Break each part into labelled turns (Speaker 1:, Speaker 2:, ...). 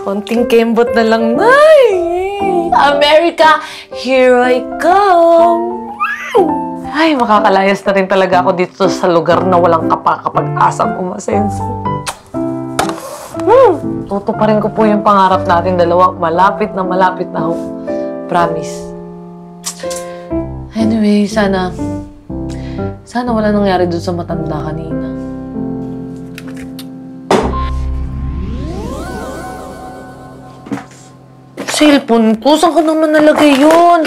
Speaker 1: Konting kembot na lang, Nay. America, here I come. Ay, makakalayas na rin talaga ako dito sa lugar na walang kapag-asang umasenso. Tutuparin ko po yung pangarap natin dalawa. Malapit na ako. Promise. Anyway, sana wala nangyari dun sa matanda kanina. Cellphone ko? Saan ka naman nalagay yun?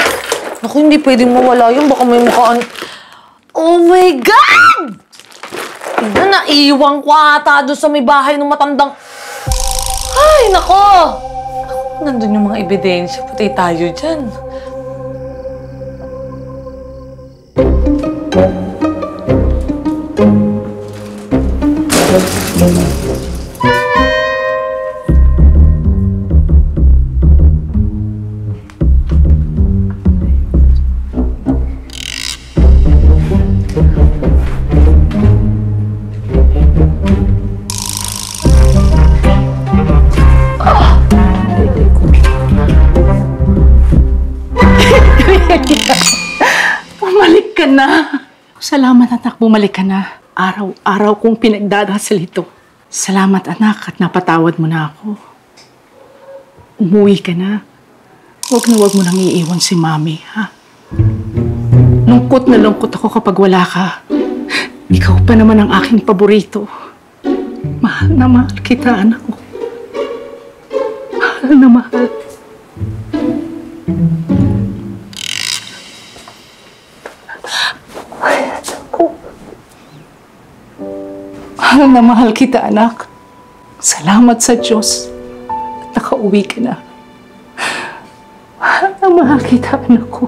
Speaker 1: Naku, hindi pwedeng mawala yun. Baka may mukhaan... Oh my God! Ina, naiiwan ko ata doon sa may bahay ng matandang... Ay, nako! Nandun yung mga ebidensya. Pati tayo dyan.
Speaker 2: Bumalik ka na. Salamat anak, bumalik ka na. Araw-araw kong pinagdadasal ito. Salamat anak at napatawad mo na ako. Umuwi ka na. Huwag mo nang iiwan si Mami, ha? Lungkot na lungkot ako kapag wala ka. Ikaw pa naman ang aking paborito. Mahal na mahal kita, anak ko. Mahal na mahal. Mahal na mahal kita, anak. Salamat sa Diyos at nakauwi ka na. Mahal na mahal kita, anak ko.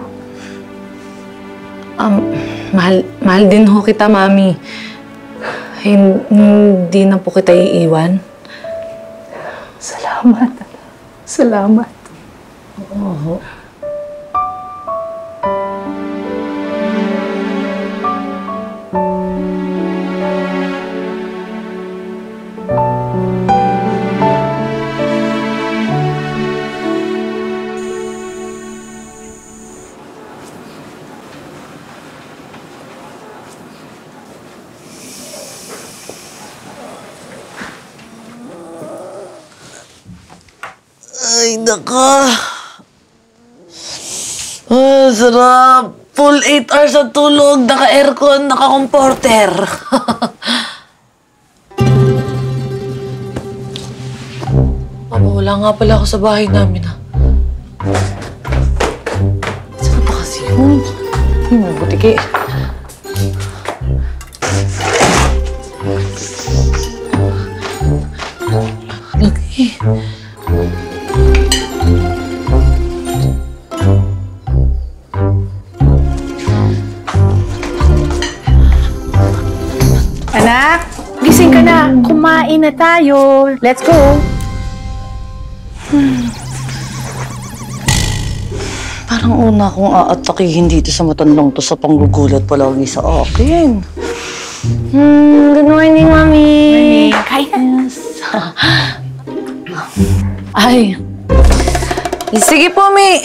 Speaker 1: Mahal din ho kita, Mami. Hindi na po kita iiwan.
Speaker 2: Salamat, anak. Salamat.
Speaker 1: Oo. Ay, naka. Sarap. Full 8 hours na tulog. Naka-aircon, naka-comforter. Wala nga pala ako sa bahay namin, ha. Saan ba kasi yun? May butiki. Lagi.
Speaker 2: Anak, gising ka na. Kumain na tayo. Let's go.
Speaker 1: Parang una akong aatakihin dito sa matandang to sa panggugulat palagi sa akin. Good morning, Mami.
Speaker 2: Kain.
Speaker 1: Ay. Sige po, Mi.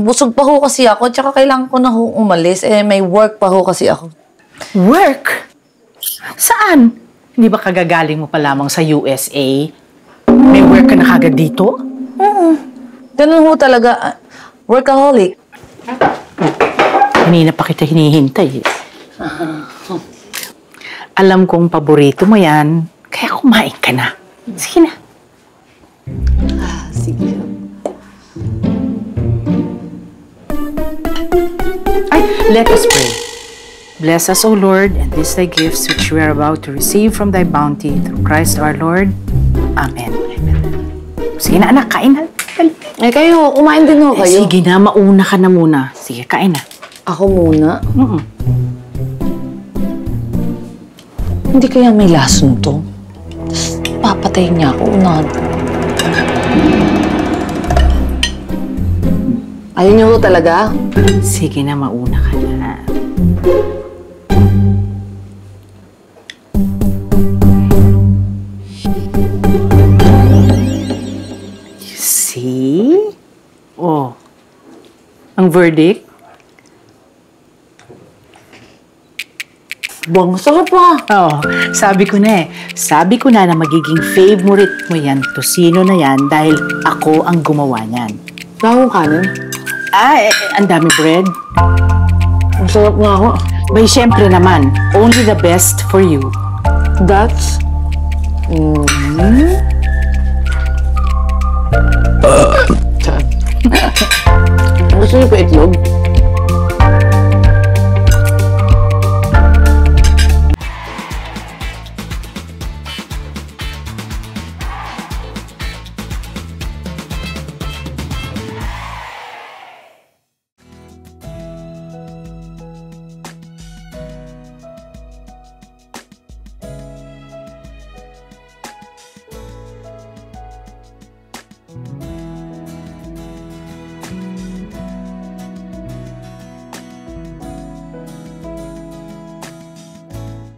Speaker 1: Busog pa ho kasi ako. Tsaka kailangan ko na ho umalis. May work pa ho kasi ako.
Speaker 2: Work? Saan? Hindi ba kagagaling mo pa lamang sa USA? May work ka na kagad dito?
Speaker 1: Ganun ho talaga. Workaholic.
Speaker 2: Kanina pa kita hinihintay. Alam kong paborito mo yan, kaya kumain ka na. Sige na.
Speaker 1: Sige.
Speaker 2: Ay, let us pray. Bless us, O Lord, and these thy gifts which we are about to receive from thy bounty through Christ our Lord. Amen. Sige na, anak, kain na.
Speaker 1: Kayo, kumain din ho kayo.
Speaker 2: Sige na, mauna ka na muna. Sige, kain na.
Speaker 1: Ako muna? Hindi kaya may lason to? Tapos papatayin niya ako, unahan. Ayaw niyo ho talaga?
Speaker 2: Sige na, mauna ka na. yung verdict?
Speaker 1: Bang, sarap pa.
Speaker 2: Oo, sabi ko na eh. Sabi ko na magiging favorite mo yan, tosino na yan, dahil ako ang gumawa niyan.
Speaker 1: Nakong kanin.
Speaker 2: Ang dami bread.
Speaker 1: Ang sarap nga ako.
Speaker 2: Bay, syempre naman, only the best for you.
Speaker 1: That's... Gusto niyo pa itlog?